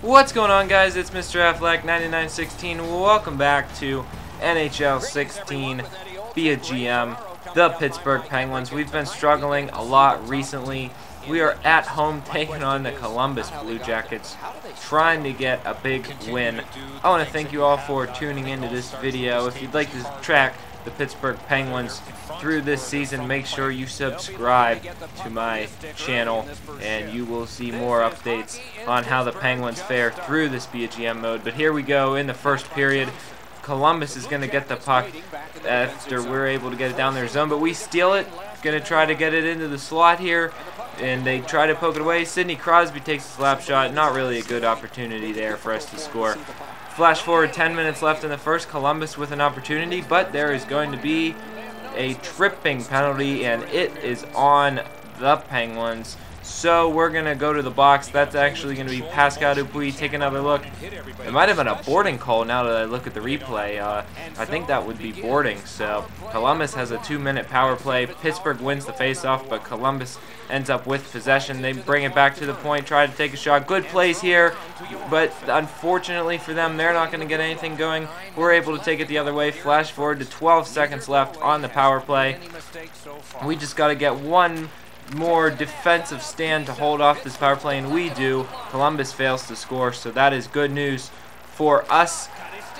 What's going on, guys? It's Mr. Affleck 9916. Welcome back to NHL 16 via GM, the Pittsburgh Penguins. We've been struggling a lot recently. We are at home taking on the Columbus Blue Jackets, trying to get a big win. I want to thank you all for tuning into this video. If you'd like to track the Pittsburgh Penguins through this season, make sure you subscribe to my channel and you will see more updates on how the Penguins fare through this BGM mode. But here we go in the first period. Columbus is going to get the puck after we're able to get it down their zone, but we steal it. Going to try to get it into the slot here, and they try to poke it away. Sidney Crosby takes a slap shot. Not really a good opportunity there for us to score. Flash forward, 10 minutes left in the first. Columbus with an opportunity, but there is going to be a tripping penalty, and it is on the Penguins. So we're going to go to the box. That's actually going to be Pascal Dupuis. Take another look. It might have been a boarding call now that I look at the replay. I think that would be boarding. So Columbus has a 2-minute power play. Pittsburgh wins the faceoff, but Columbus ends up with possession. They bring it back to the point, try to take a shot. Good plays here, but unfortunately for them, they're not going to get anything going. We're able to take it the other way. Flash forward to 12 seconds left on the power play. We just got to get one more defensive stand to hold off this power play, and we do. Columbus fails to score, so that is good news for us,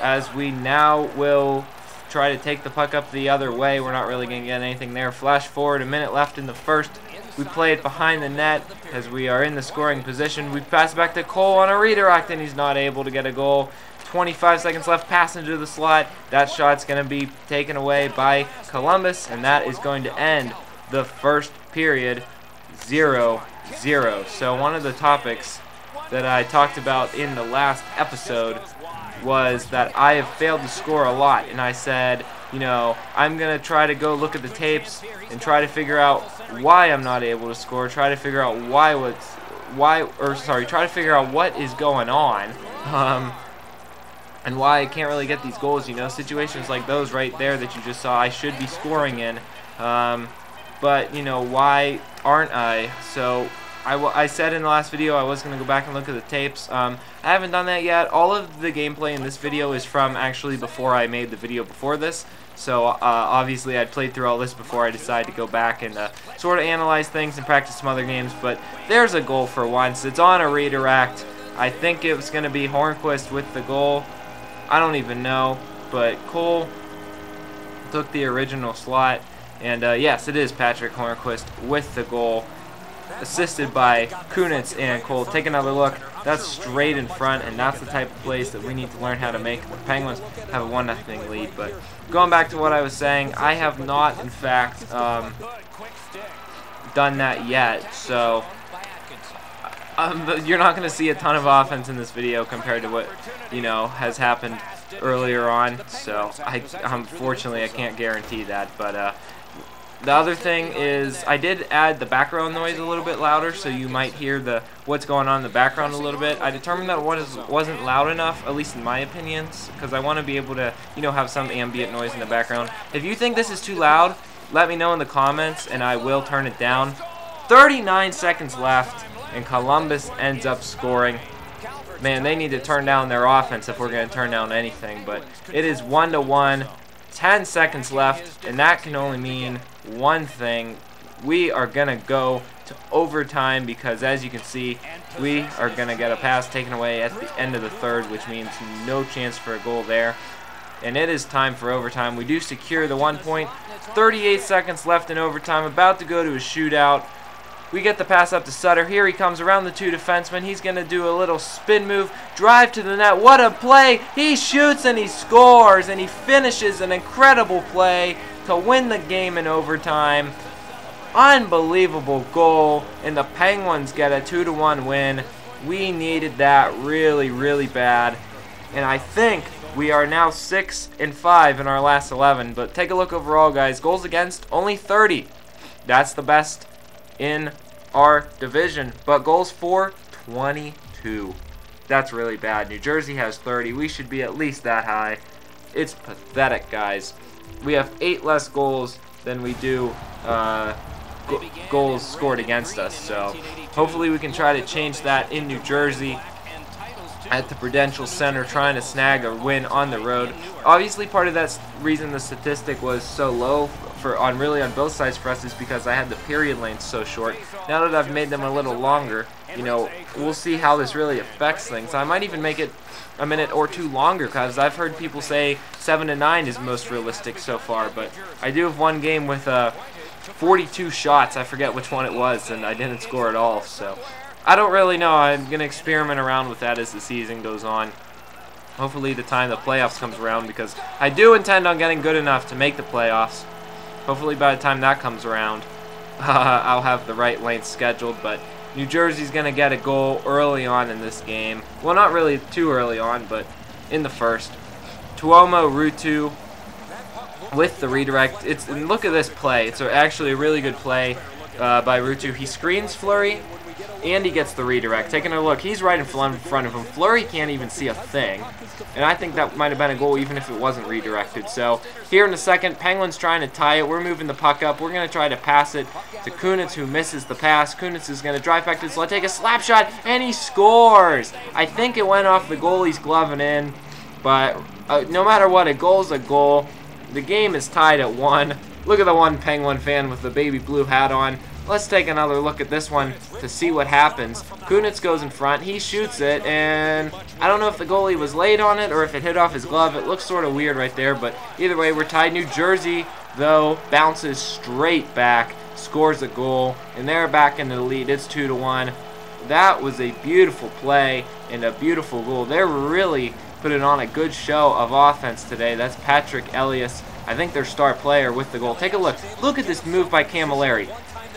as we now will try to take the puck up the other way. We're not really going to get anything there. Flash forward, a minute left in the first. We play it behind the net as we are in the scoring position. We pass back to Cole on a redirect, and he's not able to get a goal. 25 seconds left, pass into the slot. That shot's going to be taken away by Columbus, and that is going to end the first period 0-0. So one of the topics that I talked about in the last episode was that I have failed to score a lot, and I said, you know, I'm gonna try to go look at the tapes and try to figure out why I'm not able to score, try to figure out try to figure out what is going on, and why I can't really get these goals. You know, situations like those right there that you just saw, I should be scoring in. But, you know, why aren't I? So I said in the last video I was going to go back and look at the tapes. I haven't done that yet. All of the gameplay in this video is from actually before I made the video before this. So obviously I'd played through all this before I decided to go back and sort of analyze things and practice some other games. But there's a goal for once. It's on a redirect. I think it was going to be Hornquist with the goal. I don't even know. But Cole took the original slot. And yes, it is Patrick Hornquist with the goal, assisted by Kunitz and Cole. Take another look. That's straight in front, and that's the type of plays that we need to learn how to make. The Penguins have a 1-0 lead. But going back to what I was saying, I have not, in fact, done that yet. So you're not going to see a ton of offense in this video compared to what, you know, has happened earlier on. So unfortunately I can't guarantee that. But the other thing is I did add the background noise a little bit louder, so you might hear what's going on in the background a little bit. I determined that it wasn't loud enough, at least in my opinions, because I want to be able to, you know, have some ambient noise in the background. If you think this is too loud, let me know in the comments and I will turn it down. 39 seconds left and Columbus ends up scoring. Man, they need to turn down their offense if we're going to turn down anything. But it is 1-1, 10 seconds left, and that can only mean one thing. We are going to go to overtime because, as you can see, we are going to get a pass taken away at the end of the third, which means no chance for a goal there. And it is time for overtime. We do secure the 1 point. 38 seconds left in overtime, about to go to a shootout. We get the pass up to Sutter. Here he comes around the two defensemen. He's going to do a little spin move, drive to the net. What a play! He shoots and he scores, and he finishes an incredible play to win the game in overtime. Unbelievable goal, and the Penguins get a 2-1 win. We needed that really, really bad. And I think we are now 6-5 in our last 11. But take a look overall, guys. Goals against, only 30. That's the best in our division, but goals for, 22. That's really bad. New Jersey has 30. We should be at least that high. It's pathetic, guys. We have 8 less goals than we do goals scored against us, so hopefully we can try to change that in New Jersey. at the Prudential Center trying to snag a win on the road. Obviously, part of that reason the statistic was so low on both sides for us is because I had the period length so short. Now that I've made them a little longer, you know, we'll see how this really affects things. I might even make it a minute or two longer, because I've heard people say 7 to 9 is most realistic so far, but I do have one game with 42 shots. I forget which one it was, and I didn't score at all, so I don't really know. I'm going to experiment around with that as the season goes on. Hopefully the time the playoffs comes around, because I do intend on getting good enough to make the playoffs. Hopefully by the time that comes around, I'll have the right length scheduled, but New Jersey's going to get a goal early on in this game. Well, not really too early on, but in the first. Tuomo Ruutu with the redirect. And look at this play. It's actually a really good play by Ruutu. He screens Fleury, and he gets the redirect. Taking a look, he's right in front of him. Fleury can't even see a thing. And I think that might have been a goal even if it wasn't redirected. So here in the second, Penguins trying to tie it. We're moving the puck up. We're going to try to pass it to Kunitz, who misses the pass. Kunitz is going to drive back to the slot, take a slap shot, and he scores. I think it went off the goalie's glove and in. But no matter what, a goal's a goal. The game is tied at 1. Look at the one Penguin fan with the baby blue hat on. Let's take another look at this one to see what happens. Kunitz goes in front. He shoots it, and I don't know if the goalie was late on it or if it hit off his glove. It looks sort of weird right there, but either way, we're tied. New Jersey, though, bounces straight back, scores a goal, and they're back into the lead. It's 2 to 1. That was a beautiful play and a beautiful goal. They're really putting on a good show of offense today. That's Patrick Elias, I think their star player, with the goal. Take a look. Look at this move by Camilleri.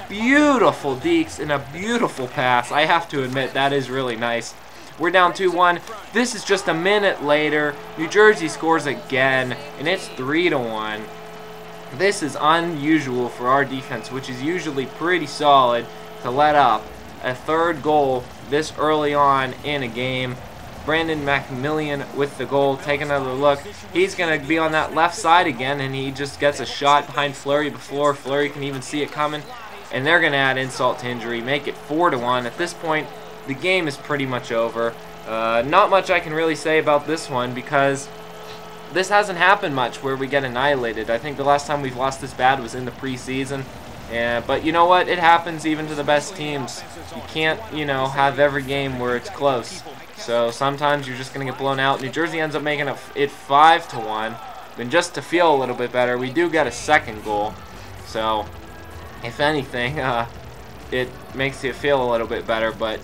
Beautiful dekes and a beautiful pass. I have to admit, that is really nice. We're down 2-1. This is just a minute later. New Jersey scores again, and it's 3 to 1. This is unusual for our defense, which is usually pretty solid, to let up a third goal this early on in a game. Brandon McMillian with the goal. Take another look. He's going to be on that left side again, and he just gets a shot behind Fleury before Fleury can even see it coming. And they're going to add insult to injury, make it 4 to 1. At this point, the game is pretty much over. Not much I can really say about this one, because this hasn't happened much where we get annihilated. I think the last time we've lost this bad was in the preseason. But you know what? It happens even to the best teams. You can't, you know, have every game where it's close. So sometimes you're just going to get blown out. New Jersey ends up making it 5 to 1. And just to feel a little bit better, we do get a second goal. So if anything, it makes you feel a little bit better, but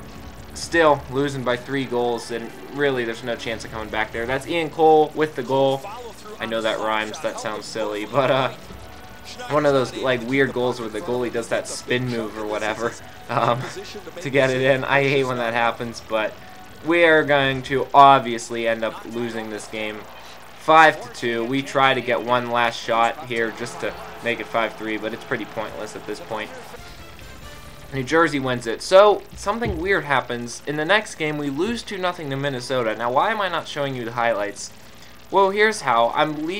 still losing by 3 goals, and really there's no chance of coming back there. That's Ian Cole with the goal. I know that rhymes, that sounds silly, but one of those like weird goals where the goalie does that spin move or whatever to get it in. I hate when that happens, but we are going to obviously end up losing this game 5 to 2. We try to get one last shot here just to make it 5-3, but it's pretty pointless at this point. New Jersey wins it. So something weird happens. In the next game, we lose 2-0 to Minnesota. Now, why am I not showing you the highlights? Well, here's how.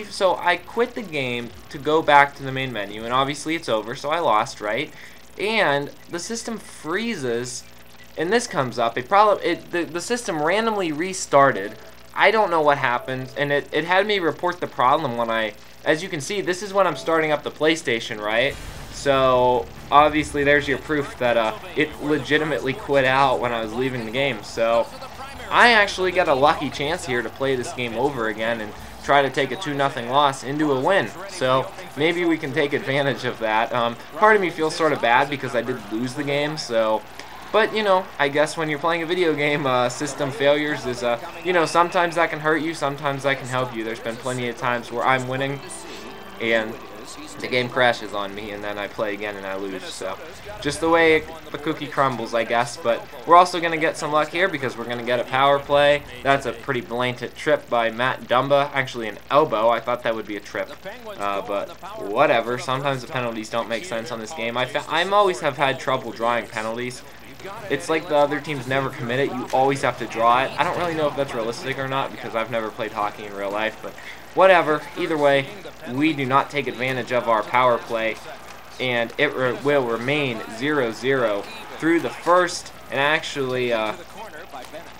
So I quit the game to go back to the main menu, and obviously it's over, so I lost, right? And the system freezes, and this comes up. The system randomly restarted. I don't know what happened, and it had me report the problem when as you can see, this is when I'm starting up the PlayStation, right? So obviously there's your proof that it legitimately quit out when I was leaving the game. So I actually got a lucky chance here to play this game over again and try to take a 2-0 loss into a win. So maybe we can take advantage of that. Part of me feels sort of bad because I did lose the game, so... But, you know, I guess when you're playing a video game, system failures is, you know, sometimes that can hurt you, sometimes that can help you. There's been plenty of times where I'm winning and the game crashes on me, and then I play again and I lose. So just the way the cookie crumbles, I guess. But we're also going to get some luck here because we're going to get a power play. That's a pretty blatant trip by Matt Dumba. Actually an elbow. I thought that would be a trip. But whatever. Sometimes the penalties don't make sense on this game. I'm always have had trouble drawing penalties. It's like the other teams never commit it. You always have to draw it. I don't really know if that's realistic or not because I've never played hockey in real life, but whatever. Either way, we do not take advantage of our power play, and it will remain 0-0 through the first, and actually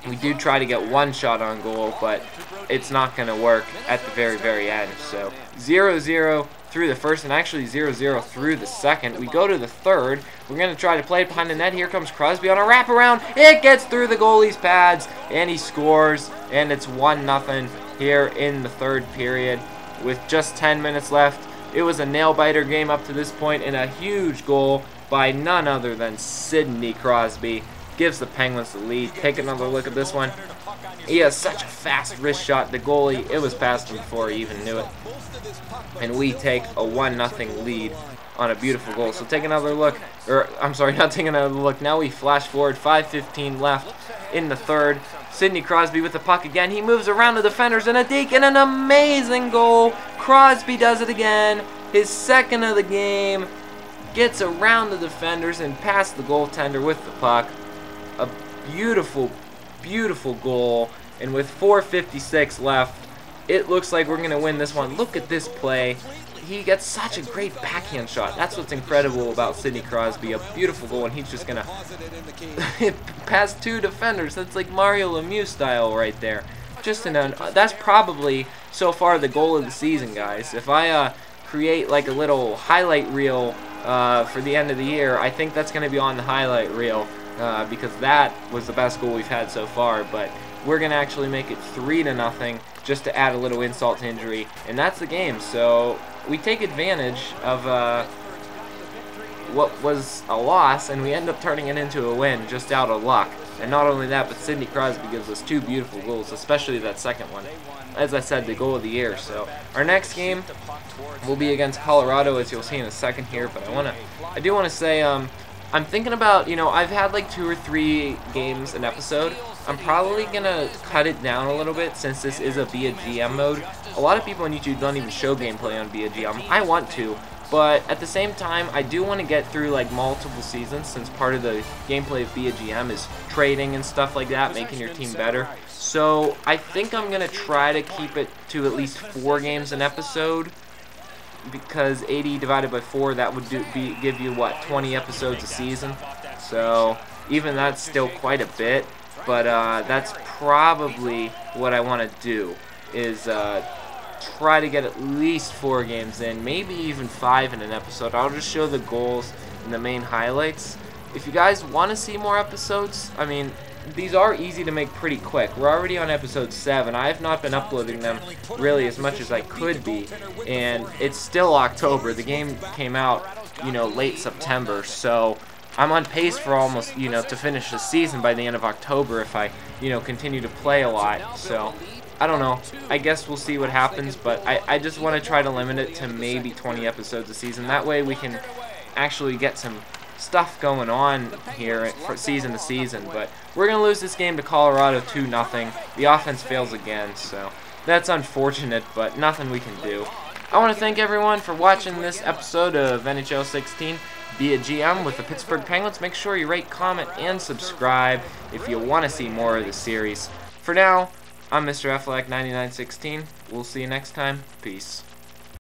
We do try to get one shot on goal, but it's not going to work at the very, very end. So 0-0 through the first, and actually 0-0 through the second. We go to the third. We're going to try to play it behind the net. Here comes Crosby on a wraparound. It gets through the goalie's pads, and he scores, and it's 1-0 here in the third period with just 10 minutes left. It was a nail-biter game up to this point, and a huge goal by none other than Sidney Crosby gives the Penguins the lead. Take another look at this one. He has such a fast wrist shot. The goalie, it was past him before he even knew it. And we take a 1-0 lead on a beautiful goal. So take another look. Or, I'm sorry, not taking another look. Now we flash forward. 5:15 left in the third. Sidney Crosby with the puck again. He moves around the defenders and a deke and an amazing goal. Crosby does it again. His second of the game. Gets around the defenders and past the goaltender with the puck. A beautiful, beautiful goal. And with 4:56 left, it looks like we're going to win this one. Look at this play. He gets such a great backhand shot. That's what's incredible about Sidney Crosby. A beautiful goal, and he's just going to pass two defenders. That's like Mario Lemieux style right there. Just that's probably so far the goal of the season, guys. If I create like a little highlight reel for the end of the year, I think that's going to be on the highlight reel because that was the best goal we've had so far. But we're going to actually make it 3-0 just to add a little insult to injury, and that's the game. So we take advantage of what was a loss, and we end up turning it into a win just out of luck. And not only that, but Sidney Crosby gives us two beautiful goals, especially that second one. As I said, the goal of the year. So our next game will be against Colorado, as you'll see in a second here. But I do want to say, I'm thinking about, I've had like 2 or 3 games an episode. I'm probably going to cut it down a little bit since this is a Be a GM mode. A lot of people on YouTube don't even show gameplay on Be a GM. I want to, but at the same time, I do want to get through like multiple seasons since part of the gameplay of Be a GM is trading and stuff like that, making your team better. So I think I'm going to try to keep it to at least 4 games an episode, because 80 divided by 4, that would give you, what, 20 episodes a season? So even that's still quite a bit, but that's probably what I want to do, is try to get at least 4 games in, maybe even 5 in an episode. I'll just show the goals and the main highlights. If you guys want to see more episodes, I mean, these are easy to make pretty quick. We're already on episode 7. I have not been uploading them really as much as I could be, and it's still October. The game came out, late September, so I'm on pace for almost, to finish the season by the end of October if I, continue to play a lot. So I don't know. I guess we'll see what happens, but I just want to try to limit it to maybe 20 episodes a season. That way we can actually get some stuff going on here for season to season. But we're going to lose this game to Colorado 2-0. The offense fails again, so that's unfortunate, but nothing we can do. I want to thank everyone for watching this episode of NHL 16 Be a GM with the Pittsburgh Penguins. Make sure you rate, comment, and subscribe if you want to see more of the series. For now, I'm Mr. Affleck 9916. We'll see you next time. Peace.